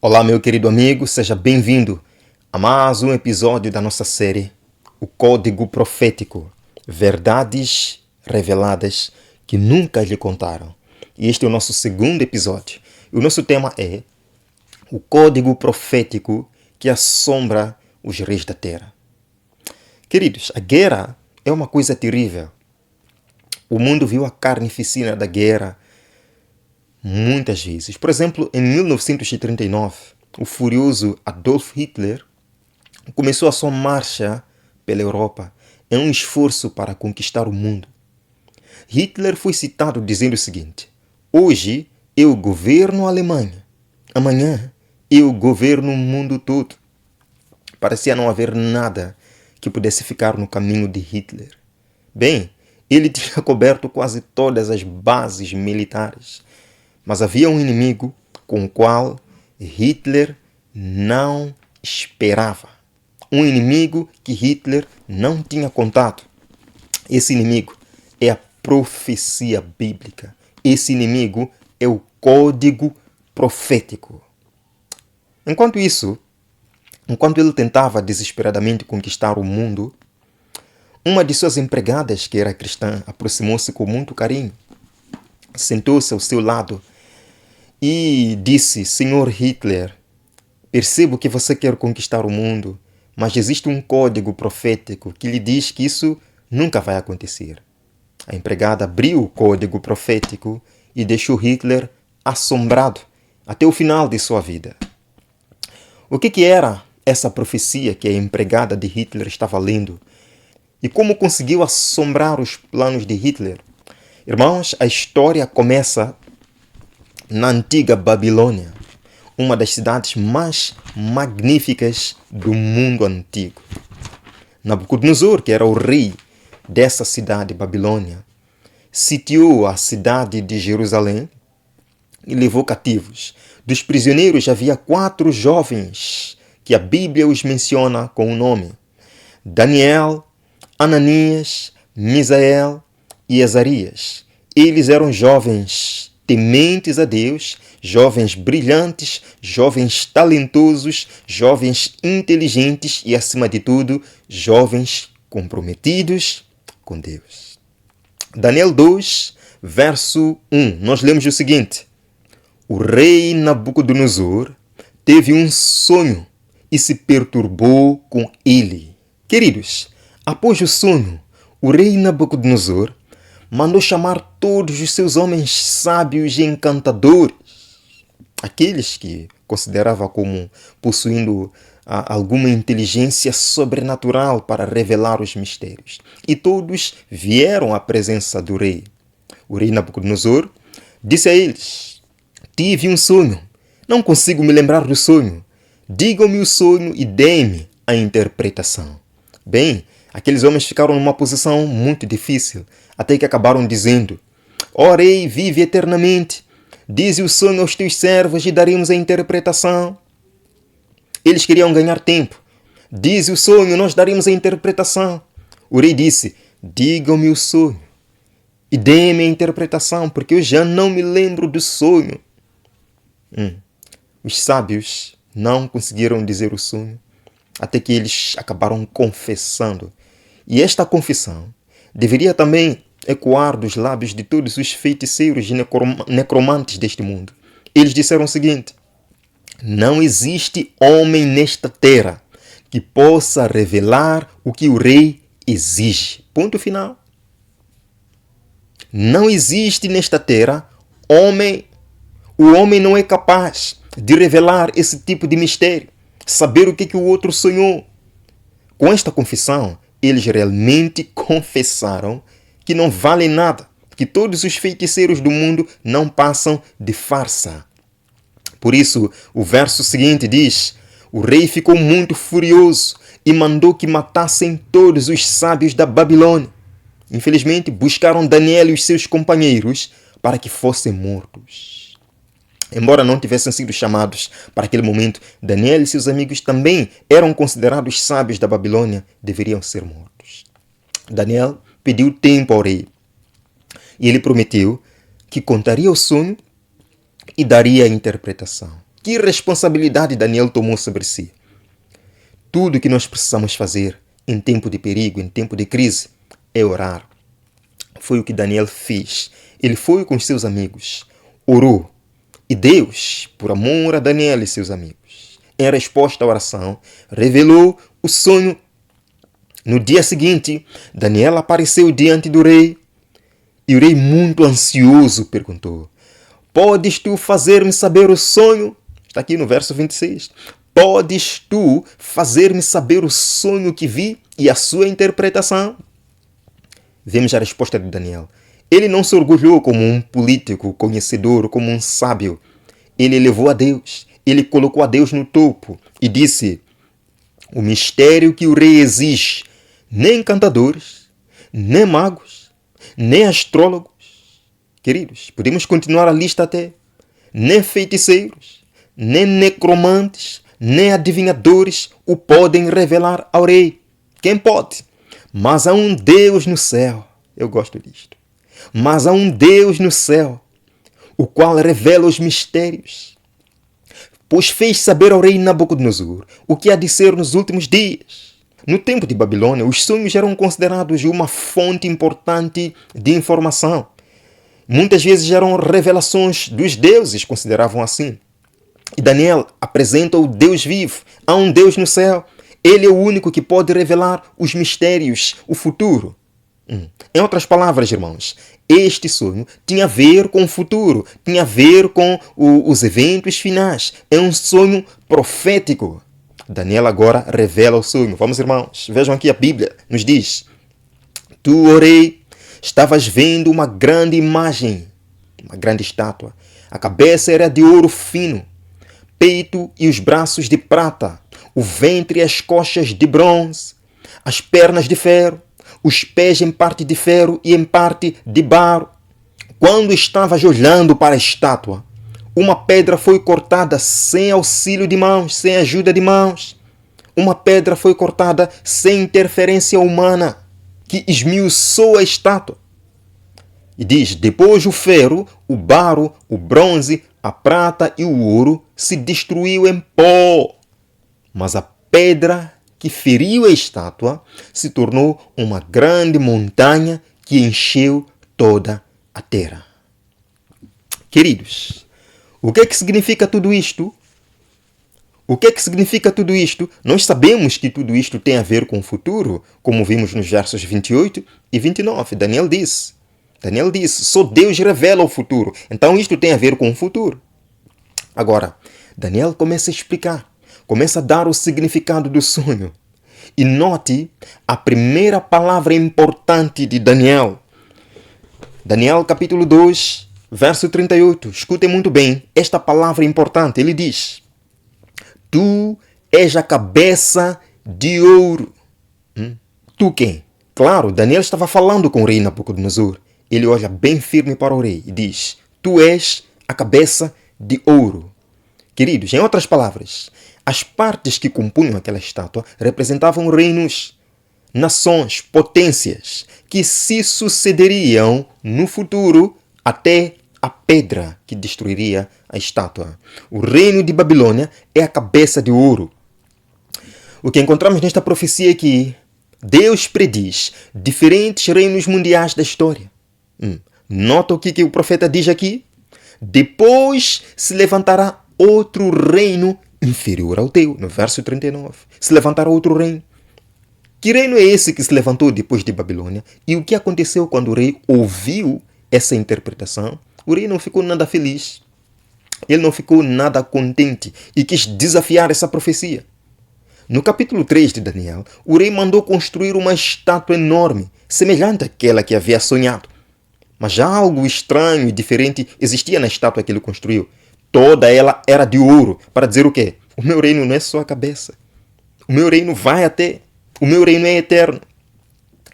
Olá, meu querido amigo, seja bem-vindo a mais um episódio da nossa série O Código Profético, verdades reveladas que nunca lhe contaram. E este é o nosso segundo episódio. E o nosso tema é o Código Profético que assombra os reis da terra. Queridos, a guerra é uma coisa terrível. O mundo viu a carnificina da guerra muitas vezes. Por exemplo, em 1939, o furioso Adolf Hitler começou a sua marcha pela Europa em um esforço para conquistar o mundo. Hitler foi citado dizendo o seguinte: hoje eu governo a Alemanha, amanhã eu governo o mundo todo. Parecia não haver nada que pudesse ficar no caminho de Hitler. Bem, ele tinha coberto quase todas as bases militares, mas havia um inimigo com o qual Hitler não esperava. Um inimigo que Hitler não tinha contado. Esse inimigo é a profecia bíblica. Esse inimigo é o código profético. Enquanto ele tentava desesperadamente conquistar o mundo, uma de suas empregadas, que era cristã, aproximou-se com muito carinho, sentou-se ao seu lado e disse: Senhor Hitler, percebo que você quer conquistar o mundo, mas existe um código profético que lhe diz que isso nunca vai acontecer. A empregada abriu o código profético e deixou Hitler assombrado até o final de sua vida. O que era essa profecia que a empregada de Hitler estava lendo? E como conseguiu assombrar os planos de Hitler? Irmãos, a história começa na antiga Babilônia, uma das cidades mais magníficas do mundo antigo. Nabucodonosor, que era o rei dessa cidade, Babilônia, sitiou a cidade de Jerusalém e levou cativos. Dos prisioneiros havia 4 jovens que a Bíblia os menciona com o nome: Daniel, Ananias, Misael e Azarias. Eles eram jovens tementes a Deus, jovens brilhantes, jovens talentosos, jovens inteligentes e, acima de tudo, jovens comprometidos com Deus. Daniel 2, verso 1, nós lemos o seguinte: o rei Nabucodonosor teve um sonho e se perturbou com ele. Queridos, após o sonho, o rei Nabucodonosor mandou chamar todos os seus homens sábios e encantadores, aqueles que considerava como possuindo alguma inteligência sobrenatural para revelar os mistérios. E todos vieram à presença do rei. O rei Nabucodonosor disse a eles: tive um sonho, não consigo me lembrar do sonho. Digam-me o sonho e deem-me a interpretação. Bem, aqueles homens ficaram numa posição muito difícil, até que acabaram dizendo: ó rei, vive eternamente. Dize o sonho aos teus servos e daremos a interpretação. Eles queriam ganhar tempo. Dize o sonho, nós daremos a interpretação. O rei disse: digam-me o sonho e deem-me a interpretação, porque eu já não me lembro do sonho. Os sábios não conseguiram dizer o sonho, até que eles acabaram confessando. E esta confissão deveria também ecoar dos lábios de todos os feiticeiros e necromantes deste mundo. Eles disseram o seguinte: não existe homem nesta terra que possa revelar o que o rei exige. Ponto final. Não existe nesta terra homem. O homem não é capaz de revelar esse tipo de mistério, saber o que o outro sonhou. Com esta confissão, eles realmente confessaram que não valem nada, que todos os feiticeiros do mundo não passam de farsa. Por isso, o verso seguinte diz: o rei ficou muito furioso e mandou que matassem todos os sábios da Babilônia. Infelizmente, buscaram Daniel e os seus companheiros para que fossem mortos. Embora não tivessem sido chamados para aquele momento, Daniel e seus amigos também eram considerados sábios da Babilônia, deveriam ser mortos. Daniel pediu tempo ao rei e ele prometeu que contaria o sonho e daria a interpretação. Que responsabilidade Daniel tomou sobre si? Tudo que nós precisamos fazer em tempo de perigo, em tempo de crise, é orar. Foi o que Daniel fez. Ele foi com seus amigos, orou. E Deus, por amor a Daniel e seus amigos, em resposta à oração, revelou o sonho. No dia seguinte, Daniel apareceu diante do rei. E o rei, muito ansioso, perguntou: podes tu fazer-me saber o sonho? Está aqui no verso 26. Podes tu fazer-me saber o sonho que vi e a sua interpretação? Vemos a resposta de Daniel. Ele não se orgulhou como um político conhecedor, como um sábio. Ele elevou a Deus. Ele colocou a Deus no topo e disse: o mistério que o rei exige, nem encantadores, nem magos, nem astrólogos. Queridos, podemos continuar a lista até. Nem feiticeiros, nem necromantes, nem adivinhadores o podem revelar ao rei. Quem pode? Mas há um Deus no céu. Eu gosto disto. Mas há um Deus no céu, o qual revela os mistérios. Pois fez saber ao rei Nabucodonosor o que há de ser nos últimos dias. No tempo de Babilônia, os sonhos eram considerados uma fonte importante de informação. Muitas vezes eram revelações dos deuses, consideravam assim. E Daniel apresenta o Deus vivo. Há um Deus no céu. Ele é o único que pode revelar os mistérios, o futuro. Em outras palavras, irmãos, este sonho tinha a ver com o futuro, tinha a ver com os eventos finais. É um sonho profético. Daniel agora revela o sonho. Vamos, irmãos, vejam aqui a Bíblia. Nos diz: tu, ó rei, estavas vendo uma grande imagem, uma grande estátua. A cabeça era de ouro fino, peito e os braços de prata, o ventre e as coxas de bronze, as pernas de ferro, os pés em parte de ferro e em parte de barro. Quando estavas olhando para a estátua, uma pedra foi cortada sem auxílio de mãos, sem ajuda de mãos. Uma pedra foi cortada sem interferência humana, que esmiuçou a estátua. E diz: depois o ferro, o barro, o bronze, a prata e o ouro se destruiu em pó. Mas a pedra que feriu a estátua se tornou uma grande montanha que encheu toda a terra. Queridos, o que é que significa tudo isto? O que é que significa tudo isto? Nós sabemos que tudo isto tem a ver com o futuro, como vimos nos versos 28 e 29. Daniel disse, só Deus revela o futuro. Então isto tem a ver com o futuro. Agora, Daniel começa a explicar, começa a dar o significado do sonho. E note a primeira palavra importante de Daniel. Daniel capítulo 2, verso 38. Escutem muito bem esta palavra importante. Ele diz: tu és a cabeça de ouro. Tu quem? Claro, Daniel estava falando com o rei Nabucodonosor. Ele olha bem firme para o rei e diz: tu és a cabeça de ouro. Queridos, em outras palavras, as partes que compunham aquela estátua representavam reinos, nações, potências que se sucederiam no futuro até a pedra que destruiria a estátua. O reino de Babilônia é a cabeça de ouro. O que encontramos nesta profecia é que Deus prediz diferentes reinos mundiais da história. Nota o que o profeta diz aqui? Depois se levantará outro reino inferior ao teu, no verso 39. Se levantará outro reino. Que reino é esse que se levantou depois de Babilônia? E o que aconteceu quando o rei ouviu essa interpretação? O rei não ficou nada feliz. Ele não ficou nada contente e quis desafiar essa profecia. No capítulo 3 de Daniel, o rei mandou construir uma estátua enorme, semelhante àquela que havia sonhado. Mas já algo estranho e diferente existia na estátua que ele construiu. Toda ela era de ouro, para dizer o quê? O meu reino não é só a cabeça. O meu reino vai até. O meu reino é eterno.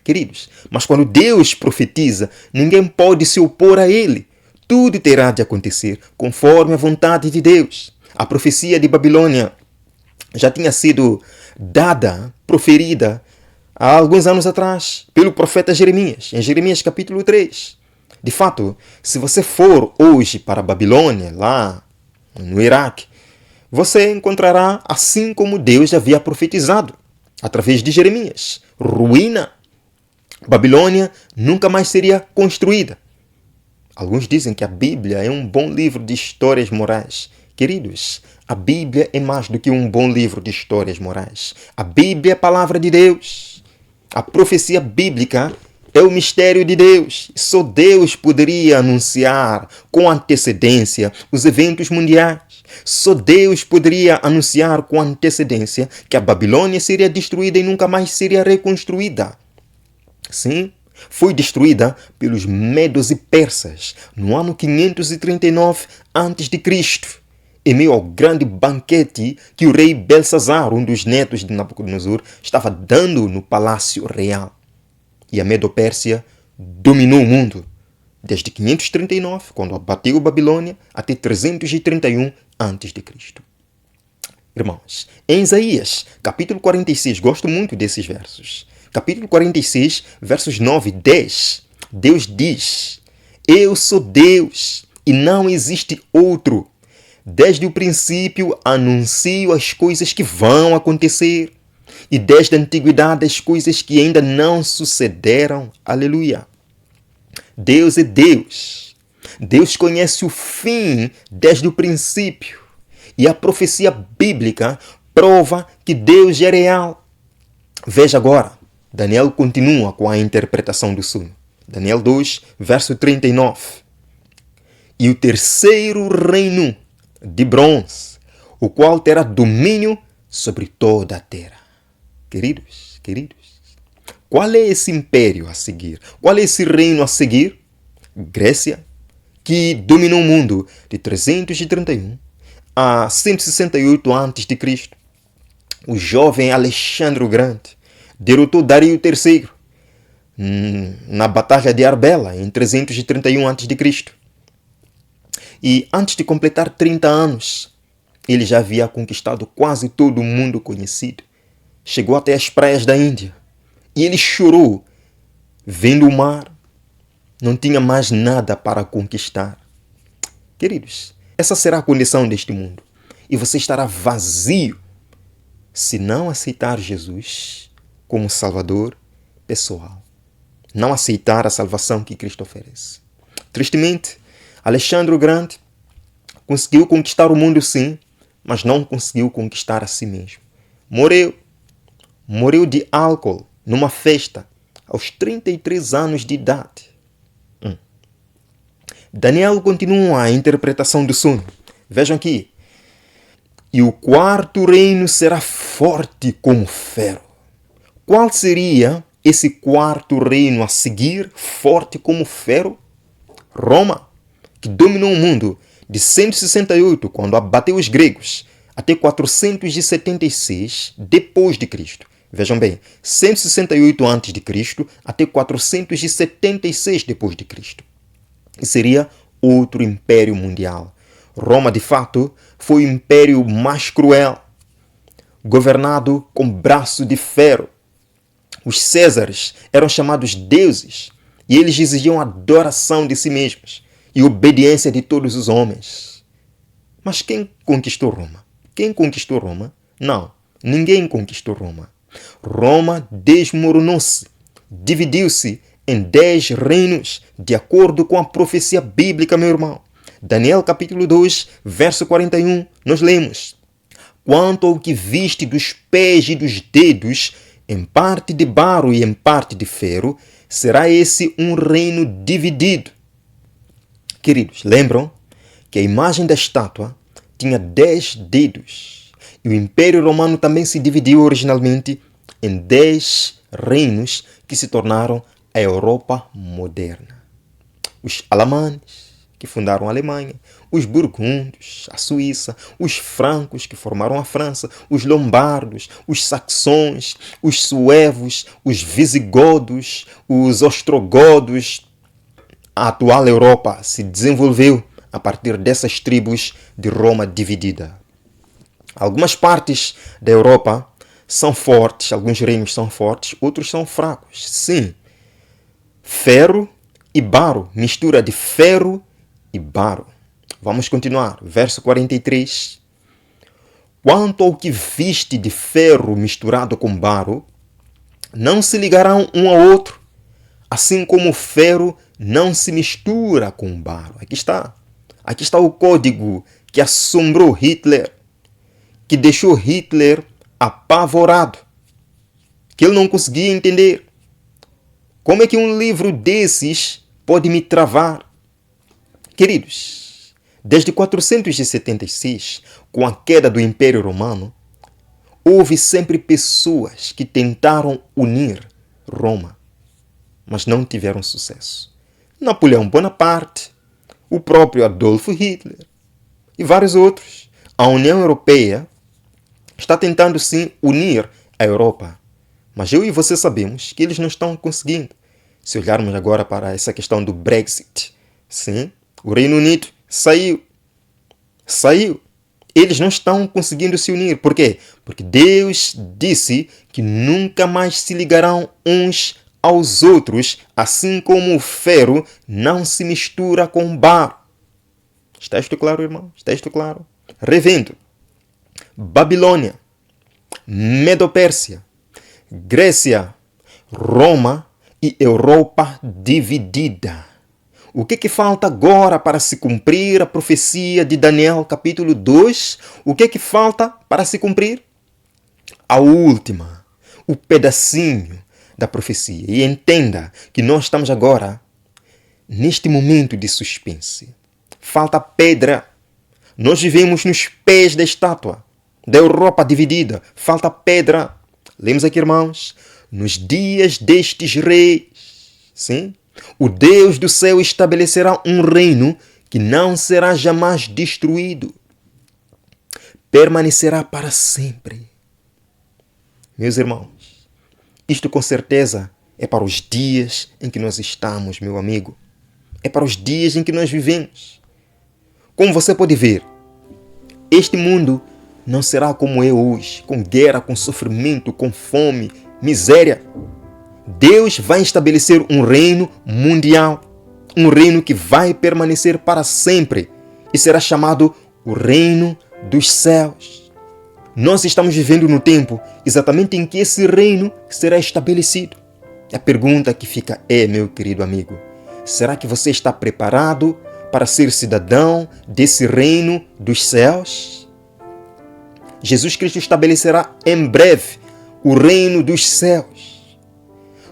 Queridos, mas quando Deus profetiza, ninguém pode se opor a ele. Tudo terá de acontecer conforme a vontade de Deus. A profecia de Babilônia já tinha sido dada, proferida, há alguns anos atrás, pelo profeta Jeremias, em Jeremias capítulo 3. De fato, se você for hoje para a Babilônia, lá no Iraque, você encontrará assim como Deus havia profetizado, através de Jeremias: ruína. Babilônia nunca mais seria construída. Alguns dizem que a Bíblia é um bom livro de histórias morais. Queridos, a Bíblia é mais do que um bom livro de histórias morais. A Bíblia é a palavra de Deus. A profecia bíblica é o mistério de Deus. Só Deus poderia anunciar com antecedência os eventos mundiais. Só Deus poderia anunciar com antecedência que a Babilônia seria destruída e nunca mais seria reconstruída. Sim, foi destruída pelos medos e persas no ano 539 a.C., em meio ao grande banquete que o rei Belsazar, um dos netos de Nabucodonosor, estava dando no palácio real. E a Medo-Pérsia dominou o mundo, desde 539, quando abateu a Babilônia, até 331 a.C. Irmãos, em Isaías, capítulo 46, gosto muito desses versos. Capítulo 46, versos 9 e 10, Deus diz: eu sou Deus e não existe outro. Desde o princípio anuncio as coisas que vão acontecer, e desde a antiguidade as coisas que ainda não sucederam. Aleluia. Deus é Deus. Deus conhece o fim desde o princípio. E a profecia bíblica prova que Deus é real. Veja agora, Daniel continua com a interpretação do sonho. Daniel 2, verso 39. E o terceiro reino de bronze, o qual terá domínio sobre toda a terra. Queridos, qual é esse império a seguir? Qual é esse reino a seguir? Grécia, que dominou o mundo de 331 a 168 a.C. O jovem Alexandre o Grande derrotou Dario III na Batalha de Arbela, em 331 a.C. E antes de completar 30 anos, ele já havia conquistado quase todo o mundo conhecido. Chegou até as praias da Índia. E ele chorou, vendo o mar. Não tinha mais nada para conquistar. Queridos, essa será a condição deste mundo. E você estará vazio se não aceitar Jesus como Salvador pessoal. Não aceitar a salvação que Cristo oferece. Tristemente, Alexandre o Grande conseguiu conquistar o mundo, sim, mas não conseguiu conquistar a si mesmo. Morreu de álcool numa festa aos 33 anos de idade. Daniel continua a interpretação do sonho. Vejam aqui. E o quarto reino será forte como ferro. Qual seria esse quarto reino a seguir, forte como ferro? Roma, que dominou o mundo de 168, quando abateu os gregos, até 476 depois de Cristo. Vejam bem, 168 a.C. até 476 depois de Cristo. E seria outro império mundial. Roma, de fato, foi o império mais cruel, governado com braço de ferro. Os Césares eram chamados deuses e eles exigiam adoração de si mesmos e obediência de todos os homens. Mas quem conquistou Roma? Quem conquistou Roma? Não, ninguém conquistou Roma. Roma desmoronou-se, dividiu-se em 10 reinos, de acordo com a profecia bíblica, meu irmão. Daniel capítulo 2, verso 41, nós lemos: quanto ao que viste dos pés e dos dedos, em parte de barro e em parte de ferro, será esse um reino dividido. Queridos, lembram que a imagem da estátua tinha 10 dedos. E o Império Romano também se dividiu originalmente em 10 reinos que se tornaram a Europa moderna. Os alamães, que fundaram a Alemanha, os burgundos, a Suíça, os francos, que formaram a França, os lombardos, os saxões, os suevos, os visigodos, os ostrogodos. A atual Europa se desenvolveu a partir dessas tribos de Roma dividida. Algumas partes da Europa são fortes, alguns reinos são fortes, outros são fracos. Sim, ferro e barro, mistura de ferro e barro. Vamos continuar. Verso 43. quanto ao que viste de ferro misturado com barro, não se ligarão um ao outro, assim como o ferro não se mistura com o barro. Aqui está o código que assombrou Hitler, que deixou Hitler apavorado, que ele não conseguia entender. Como é que um livro desses pode me travar? Queridos, desde 476, com a queda do Império Romano, houve sempre pessoas que tentaram unir Roma, mas não tiveram sucesso. Napoleão Bonaparte, o próprio Adolf Hitler e vários outros. A União Europeia está tentando sim unir a Europa, mas eu e você sabemos que eles não estão conseguindo. Se olharmos agora para essa questão do Brexit, sim, o Reino Unido saiu. Eles não estão conseguindo se unir. Por quê? Porque Deus disse que nunca mais se ligarão uns aos outros, assim como o ferro não se mistura com o barro. Está isto claro, irmão? Está isto claro? Revendo. Babilônia, Medo-Pérsia, Grécia, Roma e Europa dividida. O que falta agora para se cumprir a profecia de Daniel capítulo 2? O que falta para se cumprir? A última, o pedacinho da profecia. E entenda que nós estamos agora neste momento de suspense. Falta pedra. Nós vivemos nos pés da estátua da Europa dividida. Falta pedra. Lemos aqui, irmãos, nos dias destes reis, sim, o Deus do céu estabelecerá um reino que não será jamais destruído. Permanecerá para sempre. Meus irmãos, isto com certeza é para os dias em que nós estamos, meu amigo. É para os dias em que nós vivemos. Como você pode ver, este mundo não será como é hoje, com guerra, com sofrimento, com fome, miséria. Deus vai estabelecer um reino mundial, um reino que vai permanecer para sempre e será chamado o Reino dos Céus. Nós estamos vivendo no tempo exatamente em que esse reino será estabelecido. A pergunta que fica é, meu querido amigo, será que você está preparado para ser cidadão desse reino dos céus? Jesus Cristo estabelecerá em breve o reino dos céus.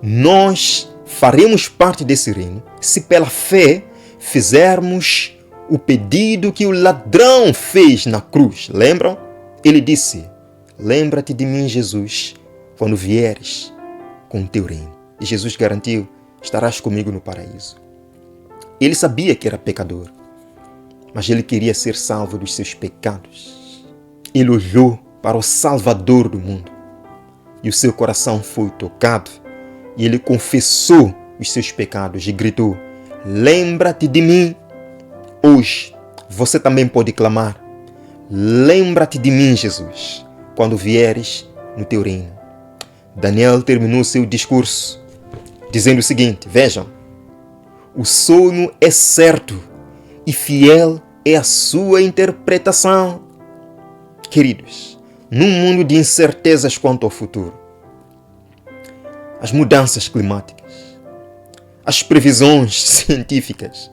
Nós faremos parte desse reino se pela fé fizermos o pedido que o ladrão fez na cruz. Lembram? Ele disse: lembra-te de mim, Jesus, quando vieres com o teu reino. E Jesus garantiu: estarás comigo no paraíso. Ele sabia que era pecador, mas ele queria ser salvo dos seus pecados. Ele olhou para o Salvador do mundo e o seu coração foi tocado e ele confessou os seus pecados e gritou: lembra-te de mim. Hoje você também pode clamar: lembra-te de mim, Jesus, quando vieres no teu reino. Daniel terminou seu discurso dizendo o seguinte: vejam, o sonho é certo e fiel é a sua interpretação. Queridos, num mundo de incertezas quanto ao futuro, as mudanças climáticas, as previsões científicas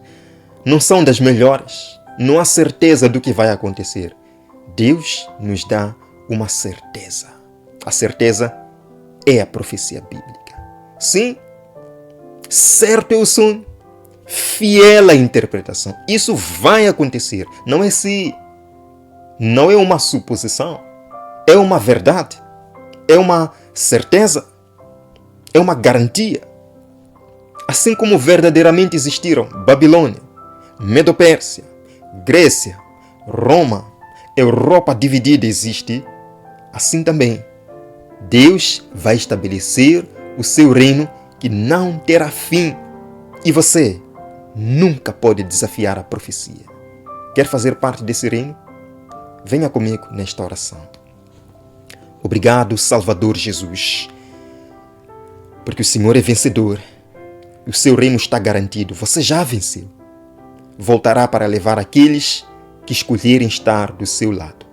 não são das melhores, não há certeza do que vai acontecer. Deus nos dá uma certeza. A certeza é a profecia bíblica. Sim, certo é o sonho, fiel a interpretação. Isso vai acontecer. Não é se, não é uma suposição, é uma verdade, é uma certeza, é uma garantia. Assim como verdadeiramente existiram Babilônia, Medo-Pérsia, Grécia, Roma, Europa dividida existe, assim também Deus vai estabelecer o seu reino que não terá fim. E você nunca pode desafiar a profecia. Quer fazer parte desse reino? Venha comigo nesta oração. Obrigado, Salvador Jesus, porque o Senhor é vencedor. O seu reino está garantido. Você já venceu. Voltará para levar aqueles que escolherem estar do seu lado.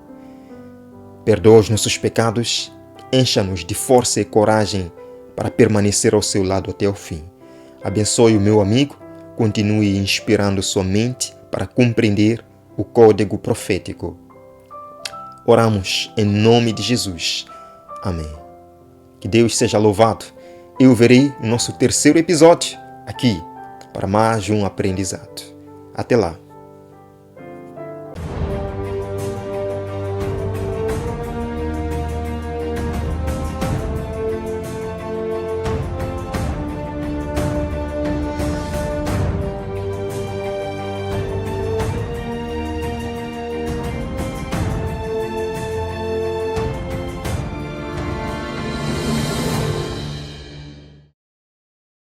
Perdoa os nossos pecados, encha-nos de força e coragem para permanecer ao seu lado até o fim. Abençoe o meu amigo, continue inspirando sua mente para compreender o código profético. Oramos em nome de Jesus. Amém. Que Deus seja louvado. Eu verei no nosso terceiro episódio aqui para mais um aprendizado. Até lá.